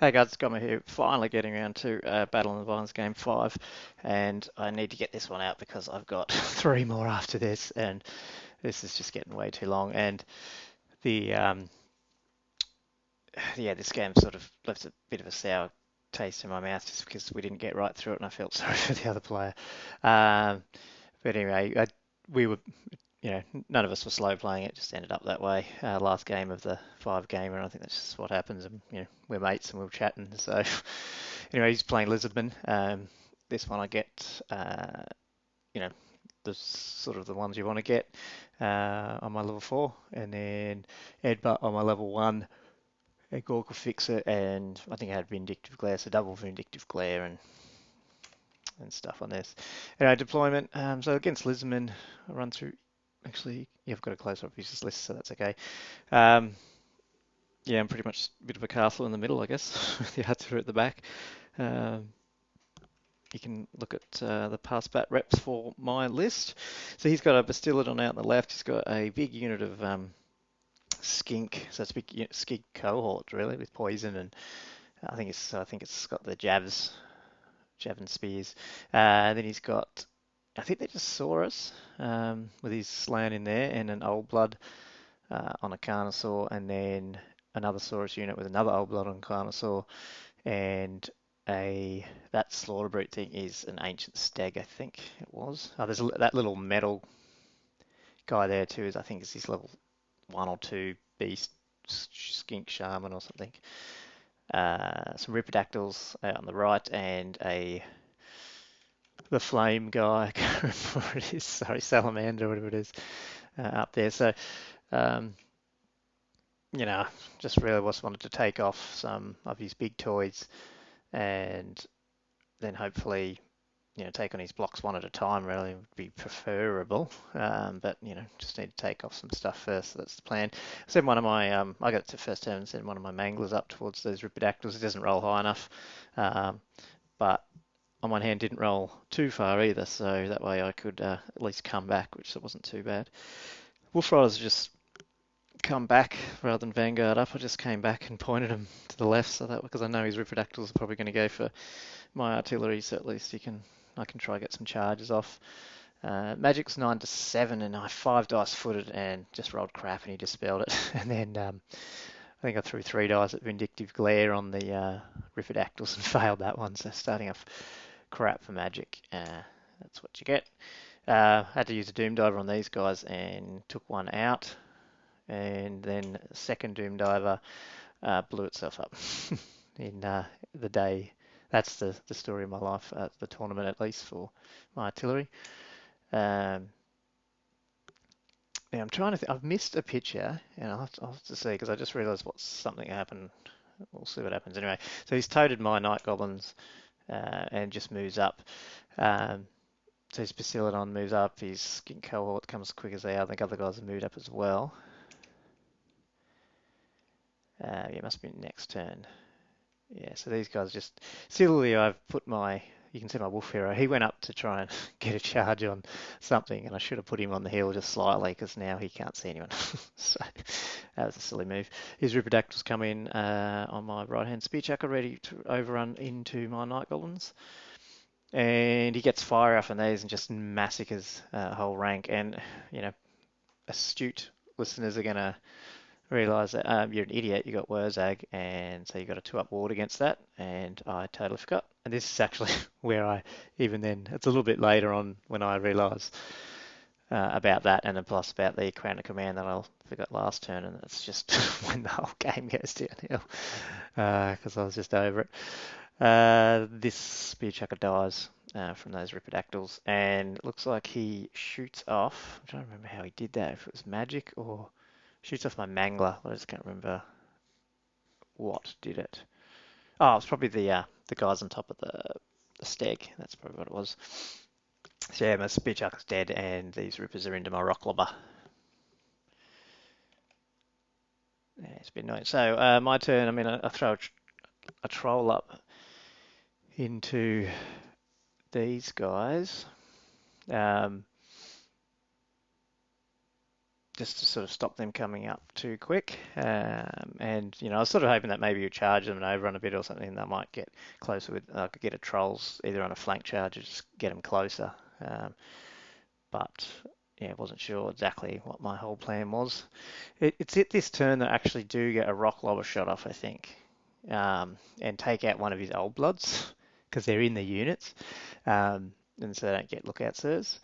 Hey guys, it's Gomma here. Finally getting around to Battle in the Vines Game 5, and I need to get this one out because I've got three more after this, and this is just getting way too long. And the yeah, this game sort of left a bit of a sour taste in my mouth just because we didn't get right through it, and I felt sorry for the other player. Um, but anyway, we were, none of us were slow playing it. Just ended up that way. Last game of the five gamer, and I think that's just what happens. And we're mates and we're chatting. So anyway, he's playing Lisbon. This one I get, you know, the sort of the ones you want to get on my level four, and then Edbutt on my level one. A Gorka Fixer, and I think I had Vindictive Glare, so double Vindictive Glare and stuff on this. Anyway, deployment. So against Lisbon, I run through. Actually, yeah, I've got a close up of his list, so that's okay. Um, yeah, I'm pretty much a bit of a castle in the middle, I guess, with the Archer at the back. Um, you can look at the pass bat reps for my list. So he's got a Bastiladon out on the left. He's got a big unit of skink. So it's a big skink cohort really with poison, and I think it's got the jab and spears. Then he's got, I think they just saw us with his Slan in there, and an Old Blood on a Carnosaur, and then another Saurus unit with another Old Blood on Carnosaur, and a that Slaughter Brute thing is an Ancient Stag, I think it was. Oh, that little metal guy there too. I think is his level one or two beast skink shaman or something. Some Ripperdactyls on the right, and the flame guy. I can't remember what it is. Sorry, salamander, whatever it is, up there. So um, just really just wanted to take off some of his big toys, and then hopefully, take on his blocks one at a time really would be preferable. But just need to take off some stuff first. So that's the plan. Send one of my, I got it to first turn and send one of my manglers up towards those Ripperdactyls. It doesn't roll high enough, but on one hand didn't roll too far either, so that way I could at least come back, which wasn't too bad. Wolf Riders just come back rather than Vanguard up. I just came back and pointed him to the left, so that because I know his Ripperdactyls are probably going to go for my artillery, so at least I can try get some charges off. Magic's 9 to 7, and I 5 dice footed and just rolled crap, and he dispelled it. And then I think I threw 3 dice at Vindictive Glare on the Ripperdactyls and failed that one. So starting off crap for Magic. That's what you get. Had to use a Doom Diver on these guys and took one out, and then second Doom Diver blew itself up in the day. That's the story of my life at the tournament, at least for my artillery. Um, Now I'm trying to think. I've missed a picture, and I'll have to see because I just realised something happened. We'll see what happens anyway. So he's toted my Night Goblins and just moves up. Um, so his Bastiladon moves up. His Skink Cohort comes as quick as they are. I think other guys have moved up as well. Yeah, it must be next turn. Yeah, so these guys just silly. I've put my. You can see my Wolf Hero. He went up to try and get a charge on something, and I should have put him on the hill just slightly because now he can't see anyone. So that was a silly move. His Ripperdactyls come in on my right-hand Spearchucker, ready to overrun into my Night Goblins, and he gets fire off on these and just massacres a whole rank. And astute listeners are gonna realise that you're an idiot, you got Wurzag, and so you got a 2-up ward against that, and I totally forgot. And this is actually where even then, it's a little bit later on when I realise about that, and then plus about the Crown of Command that I forgot last turn, and it's just when the whole game goes downhill, because I was just over it. This Spear Chucker dies from those Ripperdactyls, and it looks like he shoots off. I'm trying to remember how he did that, if it was magic or shoots off my Mangler. I just can't remember what did it. Oh, it's probably the guys on top of the steg. That's probably what it was. So yeah, my Spearchucker's dead, and these Rippers are into my Rocklobber. Yeah, it's been annoying. So my turn. I mean, I throw a troll up into these guys. Um, just to sort of stop them coming up too quick. And I was sort of hoping that maybe you charge them and overrun a bit or something. They might get closer with. I could get a trolls either on a flank charge or just get them closer. Um, but yeah, wasn't sure exactly what my whole plan was. It's at this turn that I actually do get a rock lobber shot off, I think, and take out one of his old bloods because they're in the units, and so they don't get lookout sirs.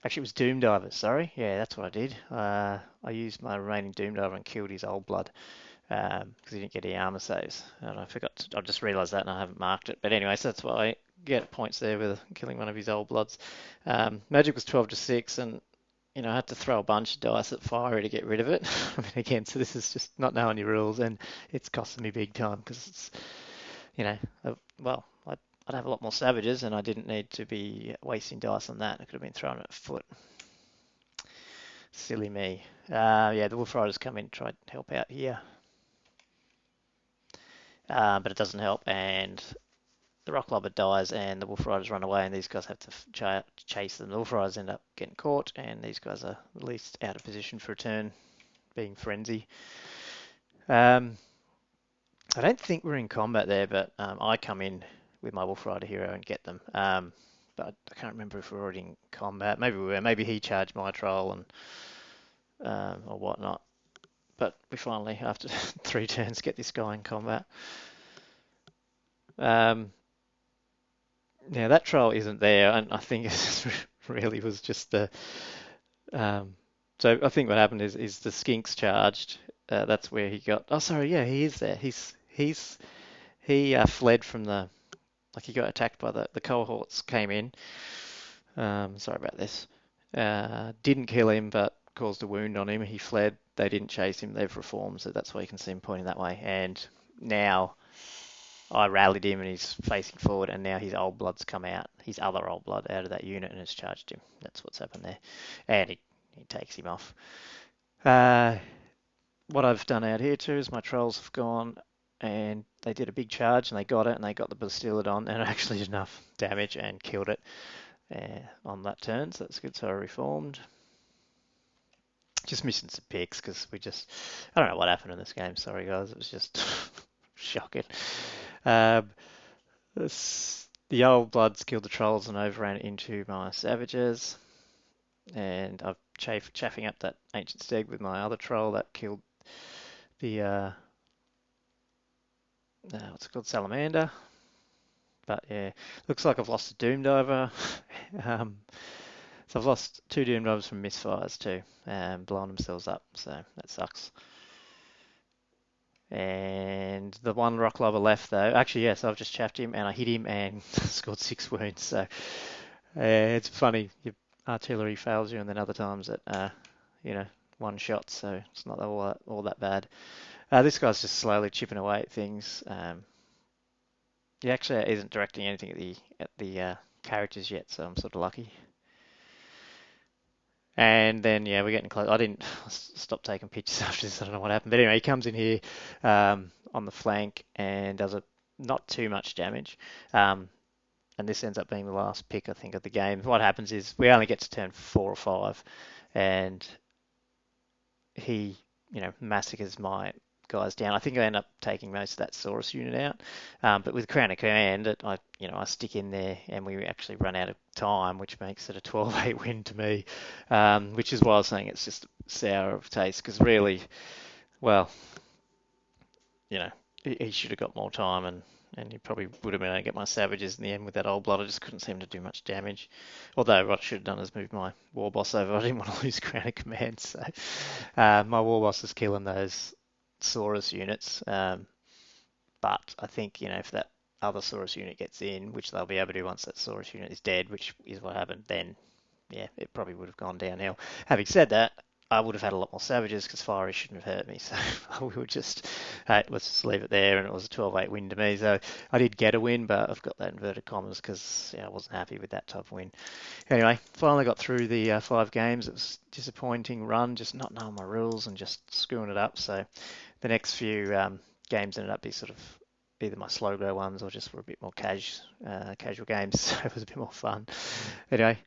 Actually, it was Doom Diver, sorry. Yeah, that's what I did. I used my remaining Doom Diver and killed his old blood because he didn't get any armor saves. And I forgot I just realised that and I haven't marked it. But anyway, so that's why I get points there with killing one of his old bloods. Magic was 12 to 6, and I had to throw a bunch of dice at Fiery to get rid of it. I mean, again, so this is just not knowing your rules, and it's costing me big time because it's, well, I'd have a lot more savages, and I didn't need to be wasting dice on that. I could have been throwing it at foot. Silly me. Yeah, the Wolf Riders come in and try to help out here, but it doesn't help, and the Rock Lobber dies, and the Wolf Riders run away, and these guys have to chase them. The Wolf Riders end up getting caught, and these guys are at least out of position for a turn, being Frenzy. I don't think we're in combat there, but I come in with my Wolf Rider hero and get them. But I can't remember if we're already in combat. Maybe we were. Maybe he charged my troll and or whatnot. But we finally, after 3 turns, get this guy in combat. Now that troll isn't there, and I think it really was just the. So I think what happened is the skinks charged. That's where he got. Oh, sorry, yeah, he is there. He fled from the. Like he got attacked by the cohorts came in. Sorry about this. Didn't kill him, but caused a wound on him. He fled. They didn't chase him. They've reformed, so that's why you can see him pointing that way. And now I rallied him, and he's facing forward. And now his old blood's come out. His other old blood out of that unit and has charged him. That's what's happened there. And he takes him off. What I've done out here too is my trolls have gone and they did a big charge and they got it and they got the Bastillodon and it actually did enough damage and killed it on that turn, so that's good. So I reformed. Just missing some picks because I don't know what happened in this game. Sorry guys, it was just shocking. The old bloods killed the trolls and overran into my savages, and I'm chaffing up that ancient stag with my other troll that killed the what's it called, salamander. But yeah, looks like I've lost a Doom Diver. So I've lost 2 Doom Divers from misfires too, blowing themselves up. So that sucks. And the one Rock Lobber left though, actually yes, I've just chaffed him and I hit him and scored 6 wounds. So it's funny, your artillery fails you, and then other times it, one shot. So it's not all that bad. This guy's just slowly chipping away at things. He actually isn't directing anything at the characters yet, so I'm sort of lucky. And then yeah, we're getting close. I didn't stop taking pictures after this. I don't know what happened, but anyway, he comes in here on the flank and does not too much damage. And this ends up being the last pick, I think, of the game. What happens is we only get to turn 4 or 5, and he, massacres my guys down. I think I end up taking most of that Saurus unit out. But with Crown of Command, I stick in there and we actually run out of time, which makes it a 12-8 win to me. Which is why I was saying it's just sour of taste, because really, well, he should have got more time, and he probably would have been able to get my savages in the end with that old blood. I just couldn't seem to do much damage. Although what I should have done is move my war boss over. I didn't want to lose Crown of Command, so my war boss is killing those Saurus units. But I think, if that other Saurus unit gets in, which they'll be able to do once that Saurus unit is dead, which is what happened, then yeah, it probably would have gone downhill. Having said that, I would have had a lot more savages because Fiery shouldn't have hurt me. So we would just, let's just leave it there. And it was a 12-8 win to me. So I did get a win, but I've got that inverted commas because I wasn't happy with that type of win. Anyway, finally got through the 5 games. It was a disappointing run, just not knowing my rules and just screwing it up. So the next few games ended up being sort of either my slow go ones or just were a bit more casual games. So it was a bit more fun. Anyway,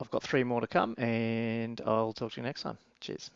I've got three more to come, and I'll talk to you next time. Cheers.